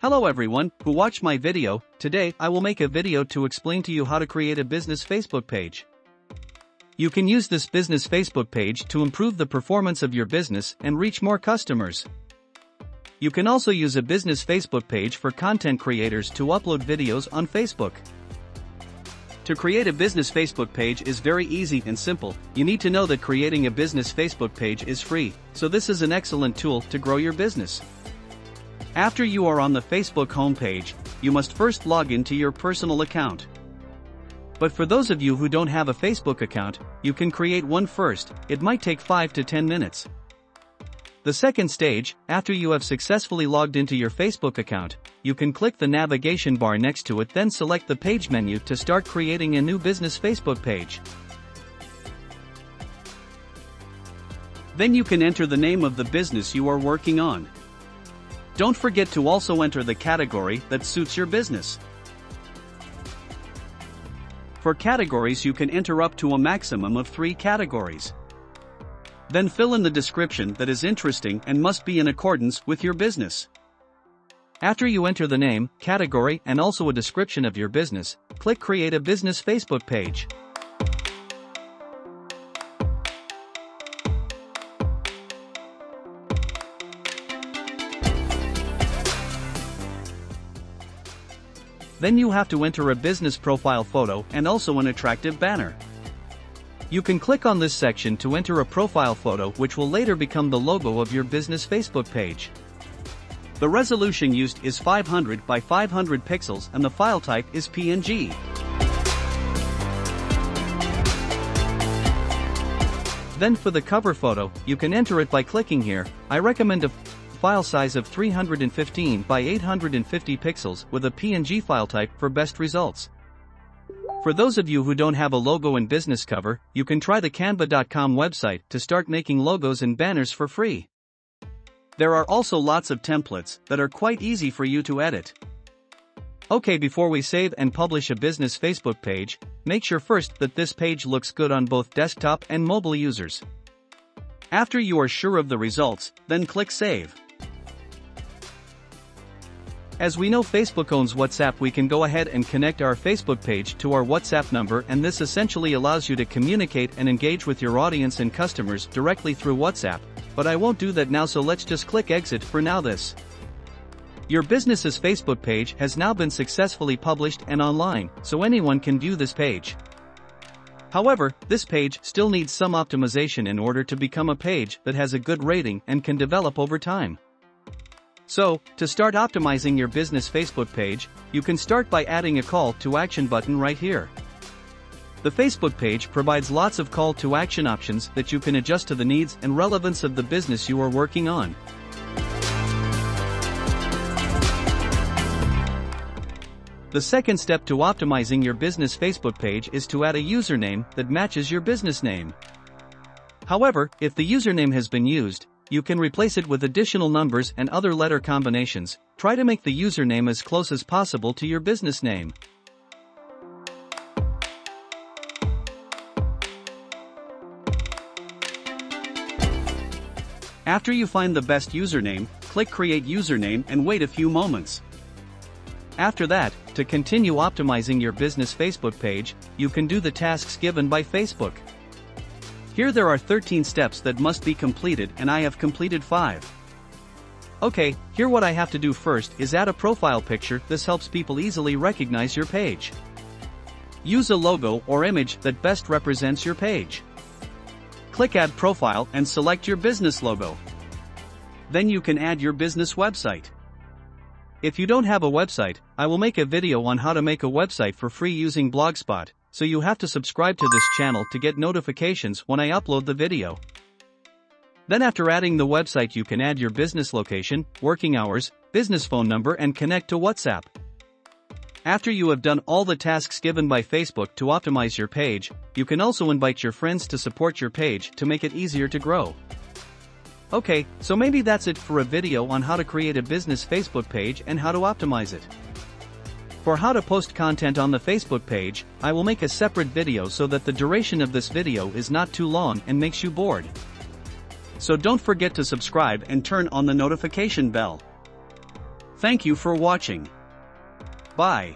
Hello everyone who watched my video. Today I will make a video to explain to you how to create a business Facebook page. You can use this business Facebook page to improve the performance of your business and reach more customers. You can also use a business Facebook page for content creators to upload videos on Facebook. To create a business Facebook page is very easy and simple. You need to know that creating a business Facebook page is free, so this is an excellent tool to grow your business. After you are on the Facebook homepage, you must first log into your personal account. But for those of you who don't have a Facebook account, you can create one first. It might take 5 to 10 minutes. The second stage, after you have successfully logged into your Facebook account, you can click the navigation bar next to it, then select the page menu to start creating a new business Facebook page. Then you can enter the name of the business you are working on. Don't forget to also enter the category that suits your business. For categories, you can enter up to a maximum of 3 categories. Then fill in the description that is interesting and must be in accordance with your business. After you enter the name, category, and also a description of your business, click Create a Business Facebook Page. Then you have to enter a business profile photo and also an attractive banner. You can click on this section to enter a profile photo, which will later become the logo of your business Facebook page. The resolution used is 500 by 500 pixels and the file type is PNG. Then for the cover photo, you can enter it by clicking here. I recommend a file size of 315 by 850 pixels with a PNG file type for best results. For those of you who don't have a logo and business cover, you can try the canva.com website to start making logos and banners for free. There are also lots of templates that are quite easy for you to edit. Okay, before we save and publish a business Facebook page, make sure first that this page looks good on both desktop and mobile users. After you are sure of the results, then click Save. As we know Facebook owns WhatsApp, we can go ahead and connect our Facebook page to our WhatsApp number, and this essentially allows you to communicate and engage with your audience and customers directly through WhatsApp. But I won't do that now, so let's just click Exit for now. Your business's Facebook page has now been successfully published and online, so anyone can view this page. However, this page still needs some optimization in order to become a page that has a good rating and can develop over time. So, to start optimizing your business Facebook page, you can start by adding a call to action button right here. The Facebook page provides lots of call to action options that you can adjust to the needs and relevance of the business you are working on. The second step to optimizing your business Facebook page is to add a username that matches your business name. However, if the username has been used, you can replace it with additional numbers and other letter combinations. Try to make the username as close as possible to your business name. After you find the best username, click Create Username and wait a few moments. After that, to continue optimizing your business Facebook page, you can do the tasks given by Facebook. Here there are 13 steps that must be completed, and I have completed 5. Okay, here what I have to do first is add a profile picture. This helps people easily recognize your page. Use a logo or image that best represents your page. Click Add Profile and select your business logo. Then you can add your business website. If you don't have a website, I will make a video on how to make a website for free using Blogspot, so you have to subscribe to this channel to get notifications when I upload the video. Then after adding the website, you can add your business location, working hours, business phone number, and connect to WhatsApp. After you have done all the tasks given by Facebook to optimize your page, you can also invite your friends to support your page to make it easier to grow. Okay, so maybe that's it for a video on how to create a business Facebook page and how to optimize it. For how to post content on the Facebook page, I will make a separate video so that the duration of this video is not too long and makes you bored. So don't forget to subscribe and turn on the notification bell. Thank you for watching. Bye.